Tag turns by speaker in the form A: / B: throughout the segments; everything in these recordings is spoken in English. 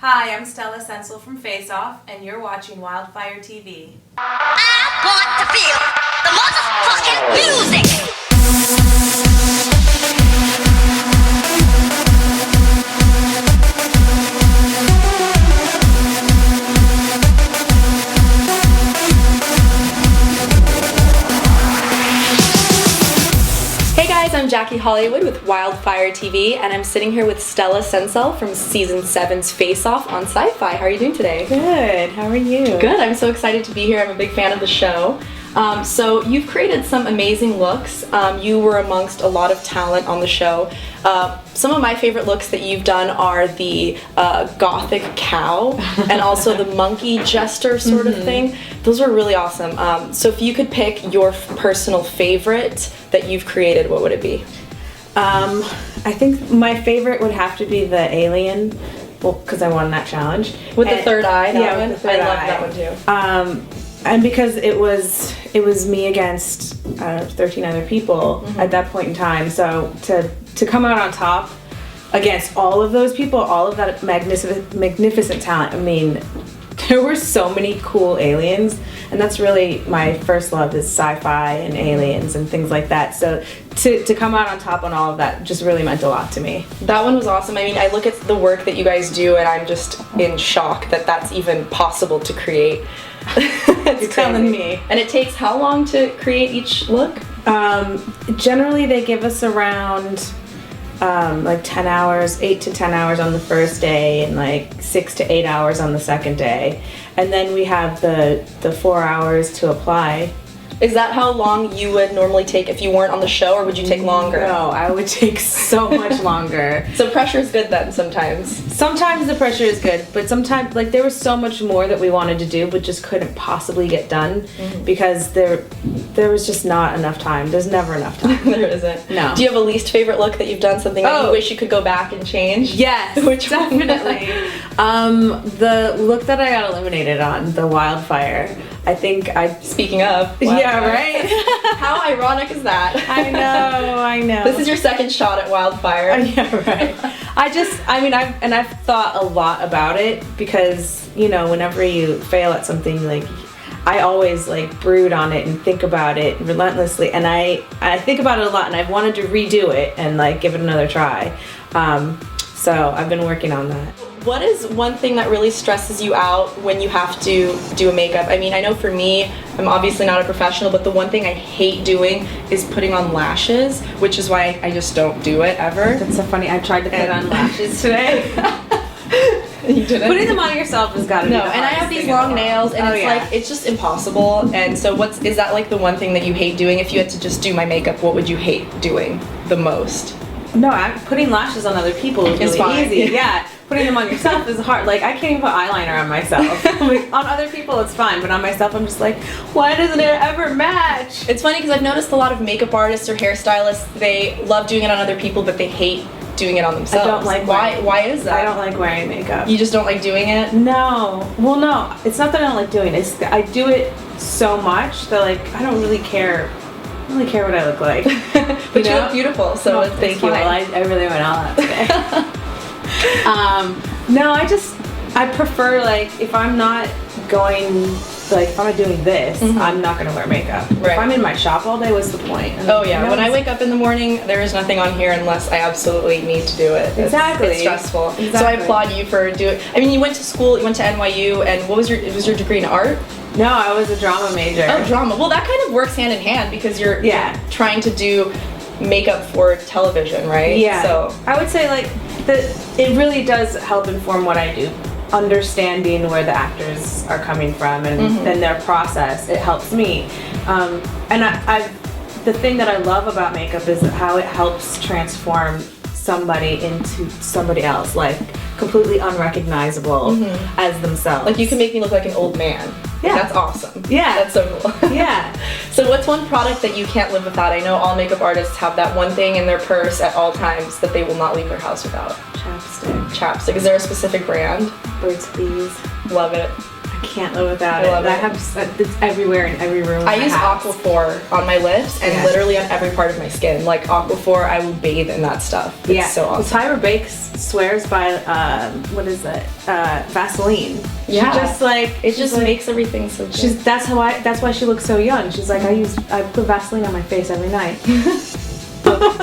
A: Hi, I'm Stella Sensel from Face Off, and you're watching WildFire TV.
B: I want to feel the motherfucking music!
C: I'm Jackie Hollywood with WildFire TV, and I'm sitting here with Stella Sensel from Season 7's Face Off on Syfy. How are you doing today?
A: Good. How are you?
C: Good. I'm so excited to be here. I'm a big fan of the show. So you've created some amazing looks. You were amongst a lot of talent on the show. Some of my favorite looks that you've done are the gothic cow and also the monkey jester sort of thing. Those were really awesome. So if you could pick your personal favorite that you've created, what would it be?
A: I think my favorite would have to be the alien, well, because I won that challenge.
C: With the third eye,
A: yeah, with the third eye.
C: I love that one too.
A: And because it was me against 13 other people at that point in time, so to come out on top against all of those people, all of that magnificent talent, I mean, there were so many cool aliens, and that's really my first love is sci-fi and aliens and things like that. So to come out on top on all of that just really meant a lot to me.
C: That one was awesome. I mean, I look at the work that you guys do and I'm just in shock that that's even possible to create.
A: You're telling me.
C: And it takes how long to create each look?
A: Generally they give us around like 10 hours, 8 to 10 hours on the first day and like 6 to 8 hours on the second day. And then we have the 4 hours to apply.
C: Is that how long you would normally take if you weren't on the show, or would you take longer?
A: No, I would take so much longer.
C: So pressure is good then sometimes?
A: Sometimes the pressure is good, but sometimes like there was so much more that we wanted to do but just couldn't possibly get done because there was just not enough time. There's never enough time.
C: There isn't.
A: No.
C: Do you have a least favorite look that you've done, something that you wish you could go back and change?
A: Yes,
C: Which
A: definitely. The look that I got eliminated on, the WildFire, I think
C: Speaking of.
A: Yeah, right?
C: How ironic is that?
A: I know.
C: This is your second shot at WildFire.
A: Yeah, right. I've thought a lot about it because, you know, whenever you fail at something, like, I always like brood on it and think about it relentlessly, and I think about it a lot, and I've wanted to redo it and like give it another try. So I've been working on that.
C: What is one thing that really stresses you out when you have to do a makeup? I mean, I know for me, I'm obviously not a professional, but the one thing I hate doing is putting on lashes, which is why I just don't do it ever.
A: That's so funny. I tried to put on lashes today.
C: You didn't?
A: Putting them on yourself has got to be the
C: and I have
A: hardest
C: these
A: thing in the
C: long
A: world.
C: nails, and it's just impossible. And so is that like the one thing that you hate doing? If you had to just do my makeup, what would you hate doing the most?
A: No, putting lashes on other people is really
C: fine.
A: easy. Yeah, putting them on yourself is hard. Like, I can't even put eyeliner on myself. Like, on other people it's fine, but on myself I'm just like, why doesn't it ever match?
C: It's funny because I've noticed a lot of makeup artists or hairstylists, they love doing it on other people, but they hate doing it on themselves.
A: I don't like
C: why is that?
A: I don't like wearing makeup.
C: You just don't like doing it?
A: No. Well, no. It's not that I don't like doing it. It's I do it so much that, like, I don't really care. I don't really care what I look like.
C: But you look beautiful, so thank you.
A: I really went all out today. No, I prefer, like, if I'm not going, like, if I'm not doing this, I'm not going to wear makeup.
C: Right.
A: If I'm in my shop all day, what's the point?
C: Oh yeah, when I wake up in the morning, there is nothing on here unless I absolutely need to do it.
A: Exactly.
C: It's stressful.
A: Exactly.
C: So I applaud you for doing. I mean, you went to school, you went to NYU, and was your degree in art?
A: No, I was a drama major.
C: Oh, drama. Well, that kind of works hand in hand because you're trying to do makeup for television, right?
A: Yeah.
C: So
A: I would say, like, it really does help inform what I do. Understanding where the actors are coming from and their process, it helps me. And the thing that I love about makeup is how it helps transform somebody into somebody else, like completely unrecognizable as themselves.
C: like you can make me look like an old man.
A: Yeah.
C: That's awesome.
A: Yeah.
C: That's so cool.
A: Yeah.
C: So what's one product that you can't live without? I know all makeup artists have that one thing in their purse at all times that they will not leave their house without.
A: Chapstick.
C: Chapstick. Is there a specific brand?
A: Burt's Bees.
C: Love it.
A: I I can't live without
C: I love
A: it. I
C: it.
A: have it's everywhere in every room.
C: I use Aquaphor on my lips and
A: Yeah.
C: literally on every part of my skin. Like Aquaphor, I will bathe in that stuff. It's so awesome.
A: Tyra Banks swears by what is it? Vaseline.
C: Yeah.
A: She just like
C: It just
A: like,
C: makes everything so good.
A: that's why she looks so young. She's like I put Vaseline on my face every night.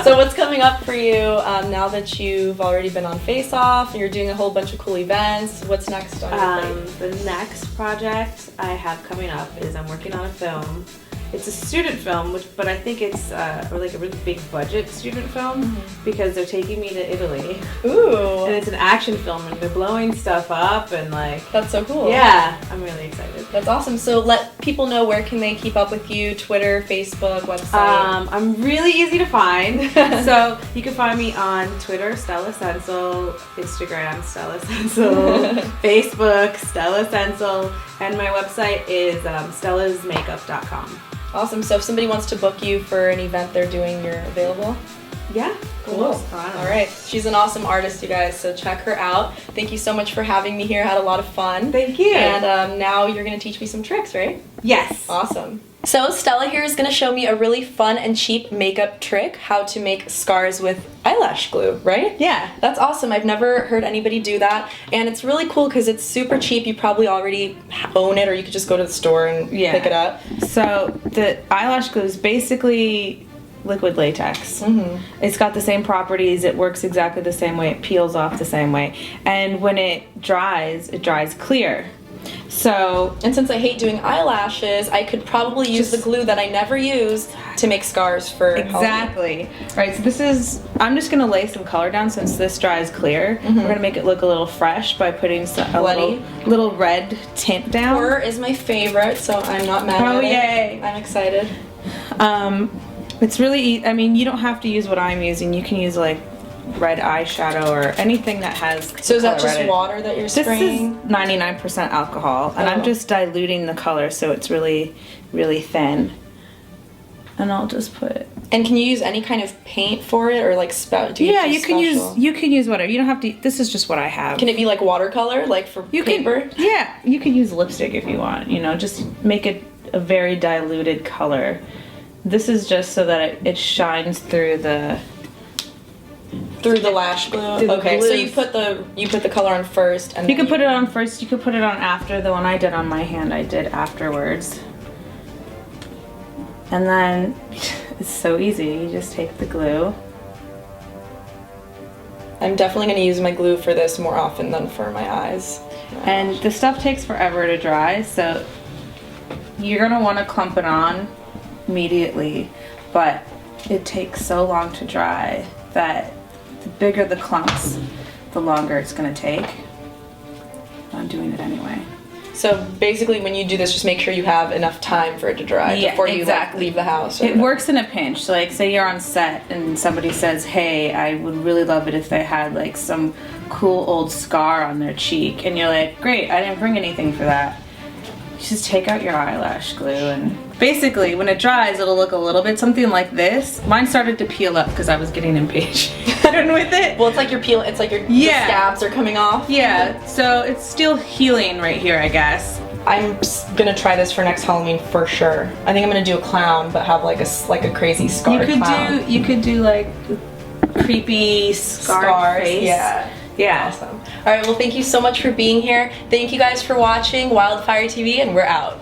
C: So what's coming up for you now that you've already been on Face Off and you're doing a whole bunch of cool events? What's next on your plate?
A: The next project I have coming up is I'm working on a film. It's a student film, but I think it's like a really big budget student film because they're taking me to Italy.
C: Ooh,
A: And it's an action film and they're blowing stuff up and like
C: that's so cool.
A: yeah, I'm really excited.
C: That's awesome. So let people know where can they keep up with you, Twitter, Facebook, website.
A: I'm really easy to find. So you can find me on Twitter, Stella Sensel, Instagram, Stella Sensel, Facebook, Stella Sensel, and my website is stellasmakeup.com.
C: Awesome. So if somebody wants to book you for an event they're doing, you're available?
A: Yeah,
C: Cool. All right. She's an awesome artist, you guys, so check her out. Thank you so much for having me here. I had a lot of fun.
A: Thank you.
C: And now you're going to teach me some tricks, right?
A: Yes.
C: Awesome. So Stella here is going to show me a really fun and cheap makeup trick, how to make scars with eyelash glue, right?
A: Yeah.
C: That's awesome. I've never heard anybody do that. And it's really cool because it's super cheap. You probably already own it, or you could just go to the store and pick it up.
A: So the eyelash glue is basically liquid latex. It's got the same properties. It works exactly the same way. It peels off the same way. And when it dries clear. So,
C: And since I hate doing eyelashes, I could probably use the glue that I never use to make scars for Halloween.
A: exactly. Right, so I'm just gonna lay some color down since this dries clear. We're gonna make it look a little fresh by putting a little red tint down.
C: Horror is my favorite, so I'm not mad at it.
A: Yay.
C: I'm excited.
A: It's really, I mean, you don't have to use what I'm using. You can use like red eyeshadow or anything that has
C: So is that
A: color
C: just
A: in it.
C: water that you're
A: This
C: spraying?
A: is 99% alcohol, and I'm just diluting the color so it's really, really thin. And I'll just put.
C: And can you use any kind of paint for it, or like spout?
A: Yeah, you can use whatever. You don't have to. This is just what I have.
C: Can it be like watercolor, like for paper?
A: Yeah, you can use lipstick if you want. You know, just make it a very diluted color. This is just so that it shines through the.
C: Through the lash glue.
A: Through the
C: Okay,
A: glue.
C: so you put the color on first, and
A: You
C: then
A: could put it on first. You could put it on after. The one I did on my hand, I did afterwards. And then it's so easy. You just take the glue.
C: I'm definitely going to use my glue for this more often than for my eyes.
A: And the stuff takes forever to dry, so you're gonna want to clump it on immediately, but it takes so long to dry that the bigger the clumps, the longer it's gonna take. I'm doing it anyway.
C: So basically, when you do this, just make sure you have enough time for it to dry before you like, leave the house.
A: It works in a pinch. So, like, say you're on set and somebody says, "Hey, I would really love it if they had like some cool old scar on their cheek," and you're like, "Great, I didn't bring anything for that." You just take out your eyelash glue, and basically, when it dries, it'll look a little bit something like this. Mine started to peel up because I was getting impatient with it.
C: Well, it's like the scabs are coming off.
A: Yeah, so it's still healing right here, I guess.
C: I'm gonna try this for next Halloween for sure. I think I'm gonna do a clown, but have like a crazy scarred clown.
A: You could do like creepy scarred face. Yeah.
C: Awesome. All right. Well, thank you so much for being here. Thank you guys for watching WildFire TV, and we're out.